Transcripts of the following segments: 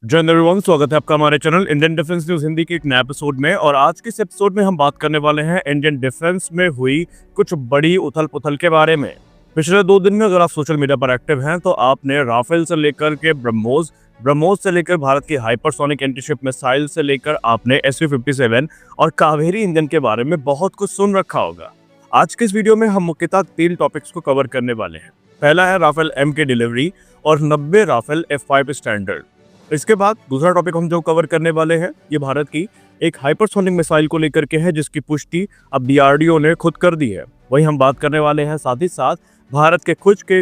जय हिंद एवरीवन, स्वागत है आपका हमारे channel Indian defence news Hindi के एक नए एपिसोड में। और आज के इस एपिसोड में हम बात करने वाले हैं इंडियन डिफेंस में हुई कुछ बड़ी उथल पुथल के बारे में। पिछले 2 दिन में अगर आप सोशल मीडिया पर एक्टिव हैं तो आपने राफेल से लेकर के ब्रह्मोस से लेकर भारत की हाइपरसोनिक एंटीशिप मिसाइल से लेकर आपने SU-57 और कावेरी इंजन के बारे में बहुत कुछ सुन रखा होगा। आज के इस वीडियो में हम मुख्यतः 3 टॉपिक्स को कवर करने वाले हैं। पहला है राफेल M की डिलीवरी और 90 राफेल F5 स्टैंडर्ड। इसके बाद दूसरा टॉपिक हम जो कवर करने वाले हैं ये भारत की एक हाइपरसोनिक मिसाइल को लेकर के है जिसकी पुष्टि अब DRDO ने खुद कर दी है। वही हम बात करने वाले हैं साथ ही साथ भारत के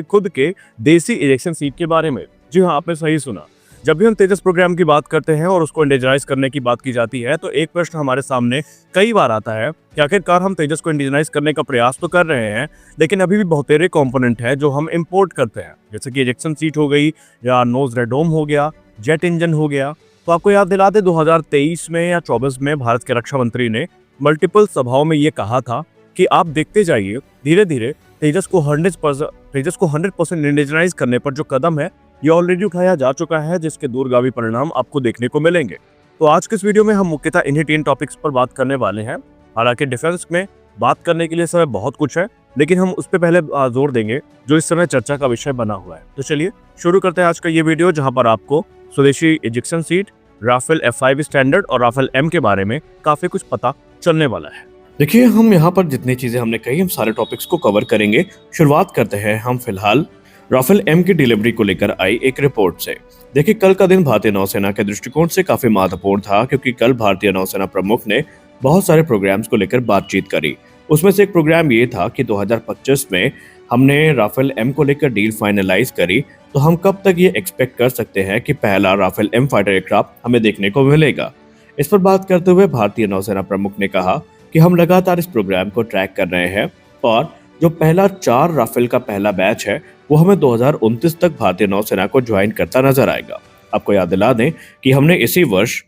खुद के देसी इजेक्शन सीट के बारे में। जी हाँ, आपने सही सुना। जब भी हम तेजस प्रोग्राम की बात करते हैं और उसको इंडिजनाइज करने की बात की जाती है तो एक प्रश्न हमारे सामने कई बार आता है कि आखिरकार हम तेजस को इंडिजनाइज करने का प्रयास तो कर रहे हैं लेकिन अभी भी बहुतेरे कंपोनेंट है जो हम इंपोर्ट करते हैं, जैसे कि इजेक्शन सीट हो गई या नोज रेडोम हो गया, जेट इंजन हो गया। तो आपको याद दिला दे 2023 में या 24 में भारत के रक्षा मंत्री ने मल्टीपल सभाओं में ये कहा था कि आप देखते जाइए धीरे धीरे तेजस को 100% इंडिजनाइज करने पर जो कदम है ये ऑलरेडी उठाया जा चुका है, जिसके दूरगामी परिणाम आपको देखने को मिलेंगे। तो आज के इस वीडियो में हम मुख्यतः इन्हीं 3 टॉपिक्स पर बात करने वाले हैं। हालांकि डिफेंस में बात करने के लिए समय बहुत कुछ है लेकिन हम उस पर पहले जोर देंगे जो इस समय चर्चा का विषय बना हुआ है। तो चलिए शुरू करते हैं आज का ये वीडियो, जहां पर आपको स्वदेशी ejection seat, Rafale F5 standard और राफेल M के बारे में काफी कुछ पता चलने वाला है। देखिए, हम यहाँ पर जितनी चीजें हमने कही हम सारे टॉपिक्स को कवर करेंगे। शुरुआत करते हैं हम फिलहाल राफेल M की डिलीवरी को लेकर आई एक रिपोर्ट से। देखिए, कल का दिन भारतीय नौसेना के दृष्टिकोण से काफी महत्वपूर्ण था क्योंकि कल भारतीय नौसेना प्रमुख ने बहुत सारे प्रोग्राम्स को लेकर बातचीत करी। उसमें से एक प्रोग्राम ये था कि 2025 में हमने राफेल M को लेकर डील फाइनलाइज करी, तो हम कब तक ये एक्सपेक्ट कर सकते हैं कि पहला राफेल M फाइटर एयरक्राफ्ट हमें देखने को मिलेगा। इस पर बात करते हुए भारतीय नौसेना प्रमुख ने कहा कि हम लगातार इस प्रोग्राम को ट्रैक कर रहे हैं और जो पहला 4 राफेल का पहला बैच है वो हमें 2029 तक भारतीय नौसेना को ज्वाइन करता नजर आएगा। आपको याद दिला दें कि हमने इसी वर्ष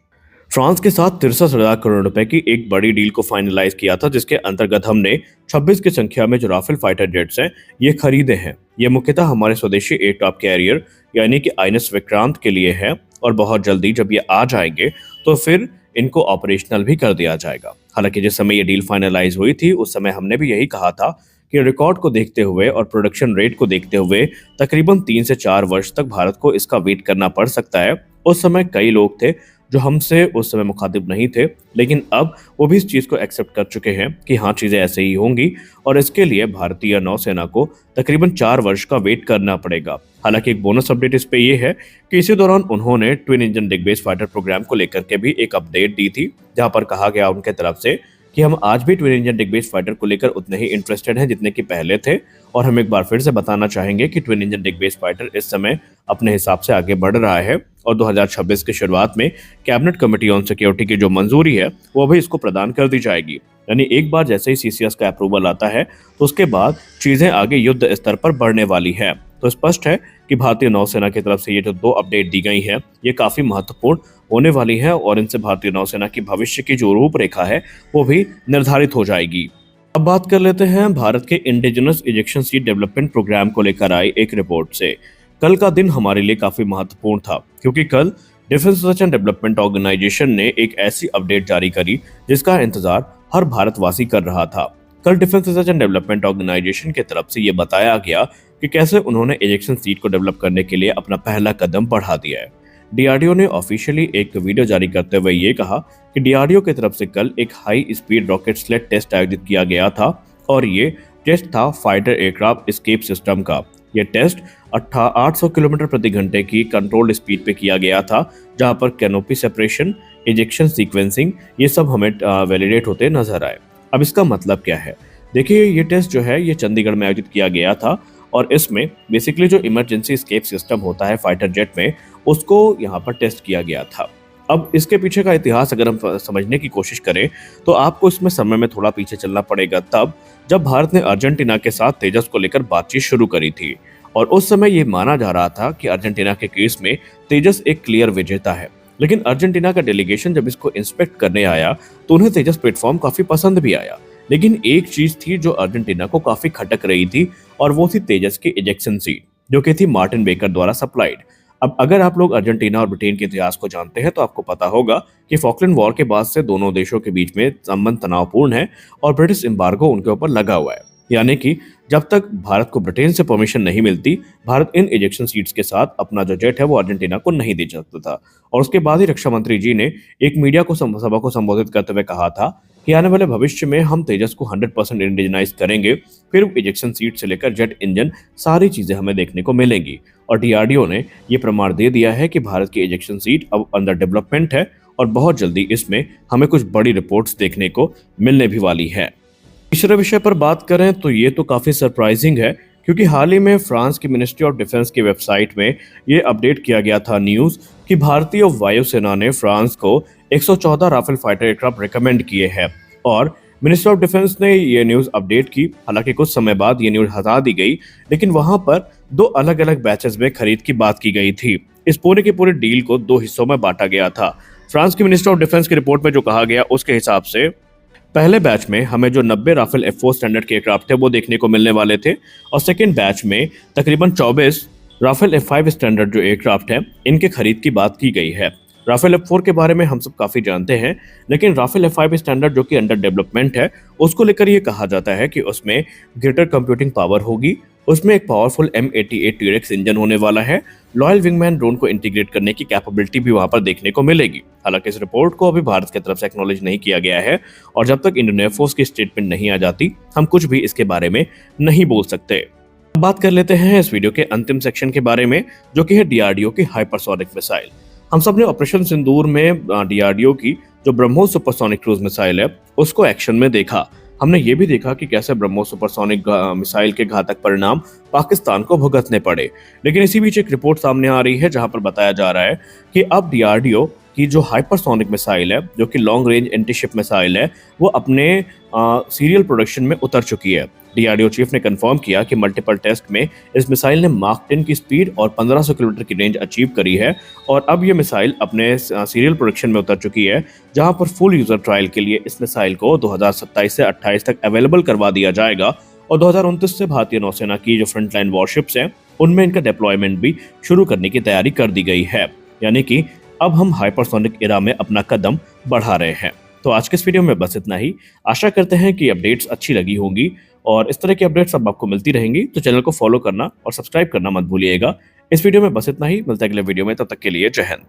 फ्रांस के साथ 63,000 करोड़ रुपए की एक बड़ी डील को फाइनलाइज किया था, जिसके अंतर्गत हमने 26 की संख्या में जो राफेल फाइटर जेट्स हैं ये खरीदे हैं। ये मुख्यतः हमारे स्वदेशी एयरक्राफ्ट कैरियर यानी कि INS विक्रांत के लिए है और बहुत जल्दी जब ये आ जाएंगे तो फिर इनको ऑपरेशनल भी कर दिया जाएगा। हालांकि जिस समय ये डील फाइनलाइज हुई थी उस समय हमने भी यही कहा था कि रिकॉर्ड को देखते हुए और प्रोडक्शन रेट को देखते हुए तकरीबन 3 से 4 वर्ष तक भारत को इसका वेट करना पड़ सकता है। उस समय कई लोग थे जो हमसे उस समय मुखातिब नहीं थे, लेकिन अब वो भी इस चीज़ को एक्सेप्ट कर चुके हैं कि हाँ, चीज़ें ऐसे ही होंगी और इसके लिए भारतीय नौसेना को तकरीबन 4 वर्ष का वेट करना पड़ेगा। हालांकि एक बोनस अपडेट इस पे ये है कि इसी दौरान उन्होंने ट्विन इंजन डिग बेस फाइटर प्रोग्राम को लेकर के भी एक अपडेट दी थी, जहां पर कहा गया उनके तरफ से कि हम आज भी ट्विन इंजन डिग बेस फाइटर को लेकर उतने ही इंटरेस्टेड हैं जितने कि पहले थे। और हम एक बार फिर से बताना चाहेंगे कि ट्विन इंजन डिग बेस फाइटर इस समय अपने हिसाब से आगे बढ़ रहा है और 2026 की शुरुआत में कैबिनेट कमेटी ऑन सिक्योरिटी की जो मंजूरी है वो भी इसको प्रदान कर दी जाएगी। यानी एक बार जैसे ही CCS का अप्रूवल आता है तो उसके बाद चीजें आगे युद्ध स्तर पर बढ़ने वाली है। तो स्पष्ट है कि भारतीय नौसेना की तरफ से ये जो 2 अपडेट दी गई हैं ये काफी महत्वपूर्ण होने वाली है और इनसे भारतीय नौसेना की भविष्य की जो रूपरेखा है वो भी निर्धारित हो जाएगी। अब बात कर लेते हैं भारत के indigenous ejection seat development programme को लेकर आई एक रिपोर्ट से। कल का दिन हमारे लिए काफी महत्वपूर्ण था क्योंकि कल defence research and development organisation ने एक ऐसी अपडेट जारी करी जिसका इंतजार हर भारतवासी कर रहा था। कल defence research and development organisation की तरफ से ये बताया गया कि कैसे उन्होंने इजेक्शन सीट को डेवलप करने के लिए अपना पहला कदम बढ़ा दिया है। DRDO ने ऑफिशियली एक वीडियो जारी करते हुए ये कहा कि DRDO की तरफ से कल एक high speed rocket sled test आयोजित किया गया था और ये टेस्ट था फाइटर एयरक्राफ्ट एस्केप सिस्टम का। यह टेस्ट 800 किलोमीटर प्रति घंटे की कंट्रोल्ड स्पीड पे किया गया था, जहां पर कैनोपी सेपरेशन, इजेक्शन सीक्वेंसिंग ये सब हमें वैलिडेट होते नजर आए। अब इसका मतलब क्या है? देखिए, ये टेस्ट जो है ये चंडीगढ़ में आयोजित किया गया था और इसमें बेसिकली जो इमरजेंसी एस्केप सिस्टम होता है फाइटर जेट में उसको यहाँ पर टेस्ट किया गया था। अब इसके पीछे का इतिहास अगर हम समझने की कोशिश करें तो आपको इसमें समय में थोड़ा पीछे चलना पड़ेगा, तब जब भारत ने अर्जेंटीना के साथ तेजस को लेकर बातचीत शुरू करी थी और उस समय ये माना जा रहा था कि अर्जेंटीना के केस में तेजस एक क्लियर विजेता है। लेकिन अर्जेंटीना का डेलीगेशन जब इसको इंस्पेक्ट करने आया तो उन्हें तेजस प्लेटफॉर्म काफी पसंद भी आया, लेकिन एक चीज थी जो अर्जेंटीना को काफी खटक रही थी और वो थी तेजस की इजेक्शन सीट जो कि थी मार्टिन बेकर द्वारा सप्लाइड। अब अगर आप लोग अर्जेंटीना और ब्रिटेन के इतिहास को जानते हैं तो आपको पता होगा कि फॉकलैंड वॉर के बाद से दोनों देशों के बीच में संबंध तनावपूर्ण है और ब्रिटिश एम्बार्गो उनके ऊपर लगा हुआ है। यानी कि जब तक भारत को ब्रिटेन से परमिशन नहीं मिलती, भारत इन इजेक्शन सीट्स के साथ अपना जो जेट है वो अर्जेंटीना को नहीं दे सकता था। और उसके बाद ही रक्षा मंत्री जी ने एक मीडिया को सभा को संबोधित करते हुए कहा था कि आने वाले भविष्य में हम तेजस को 100% इंडिजनाइज करेंगे, फिर इजेक्शन सीट से लेकर जेट इंजन सारी चीजें हमें देखने को मिलेंगी। और डीआरडीओ ने ये प्रमाण दे दिया है कि भारत की इजेक्शन सीट अब अंडर डेवलपमेंट है और बहुत जल्दी इसमें हमें कुछ बड़ी रिपोर्ट्स देखने को मिलने भी वाली है। तीसरे विषय पर बात करें तो ये तो काफी सरप्राइजिंग है, क्योंकि हाल ही में फ्रांस की मिनिस्ट्री ऑफ डिफेंस की वेबसाइट में ये अपडेट किया गया था न्यूज कि भारतीय वायुसेना ने फ्रांस को 114 राफेल फाइटर एयरक्राफ्ट रिकमेंड किए हैं। और मिनिस्ट्री ऑफ डिफेंस ने ये न्यूज अपडेट की, हालांकि कुछ समय बाद ये न्यूज हटा दी गई, लेकिन वहां पर दो अलग अलग बैचेस में खरीद की बात की गई थी। इस पूरे के पूरे डील को दो हिस्सों में बांटा गया था। फ्रांस की मिनिस्ट्री ऑफ डिफेंस की रिपोर्ट में जो कहा गया उसके हिसाब से पहले बैच में हमें जो 90 राफेल F4 स्टैंडर्ड के एयरक्राफ्ट थे वो देखने को मिलने वाले थे, और सेकेंड बैच में तकरीबन 24 राफेल F5 स्टैंडर्ड जो एयरक्राफ्ट है इनके खरीद की बात की गई है। राफेल F4 के बारे में हम सब काफी जानते हैं, लेकिन राफेल F5 स्टैंडर्ड जो कि अंडर डेवलपमेंट है उसको लेकर ये कहा जाता है कि उसमें ग्रेटर कंप्यूटिंग पावर होगी, उसमें एक पावरफुल M88 T-Rex इंजन होने वाला है, लॉयल विंगमैन ड्रोन को इंटीग्रेट करने की कैपेबिलिटी भी वहां पर देखने को मिलेगी। हालांकि इस रिपोर्ट को अभी भारत की तरफ से एक्नॉलेज नहीं किया गया है, और जब तक इंडियन एयरफोर्स की स्टेटमेंट नहीं आ जाती हम कुछ भी इसके बारे में नहीं बोल सकते। अब बात कर लेते हैं इस वीडियो के अंतिम सेक्शन के बारे में, जो कि है डीआरडीओ की हाइपरसोनिक मिसाइल। हम सब ने ऑपरेशन सिंदूर में डीआरडीओ की जो ब्रह्मोस सुपरसोनिक क्रूज मिसाइल है उसको एक्शन में देखा। हमने ये भी देखा कि कैसे ब्रह्मोस सुपरसोनिक मिसाइल के घातक परिणाम पाकिस्तान को भुगतने पड़े। लेकिन इसी बीच एक रिपोर्ट सामने आ रही है जहां पर बताया जा रहा है कि अब डीआरडीओ की जो हाइपरसोनिक मिसाइल है, जो कि long range anti ship missile है, वो अपने सीरियल प्रोडक्शन में उतर चुकी है। डीआरडीओ चीफ ने कंफर्म किया कि मल्टीपल टेस्ट में इस मिसाइल ने माक 10 की स्पीड और 1500 किलोमीटर की रेंज अचीव करी है, और अब ये मिसाइल अपने सीरियल प्रोडक्शन में उतर चुकी है, जहां पर फुल यूजर ट्रायल के लिए इस मिसाइल को 2027 से 28 तक अवेलेबल करवा दिया जाएगा। और 2029 से भारतीय नौसेना की जो फ्रंटलाइन वॉरशिप्स हैं उनमें इनका डिप्लॉयमेंट भी शुरू करने की तैयारी कर दी गई है। यानी कि अब हम हाइपरसोनिक एरा में अपना कदम बढ़ा रहे हैं। तो आज के इस वीडियो में बस इतना ही। आशा करते हैं कि अपडेट्स अच्छी लगी होंगी, और इस तरह की अपडेट्स अब आपको मिलती रहेंगी, तो चैनल को फॉलो करना और सब्सक्राइब करना मत भूलिएगा। इस वीडियो में बस इतना ही, मिलते हैं अगले वीडियो में, तब तक के लिए जय हिंद।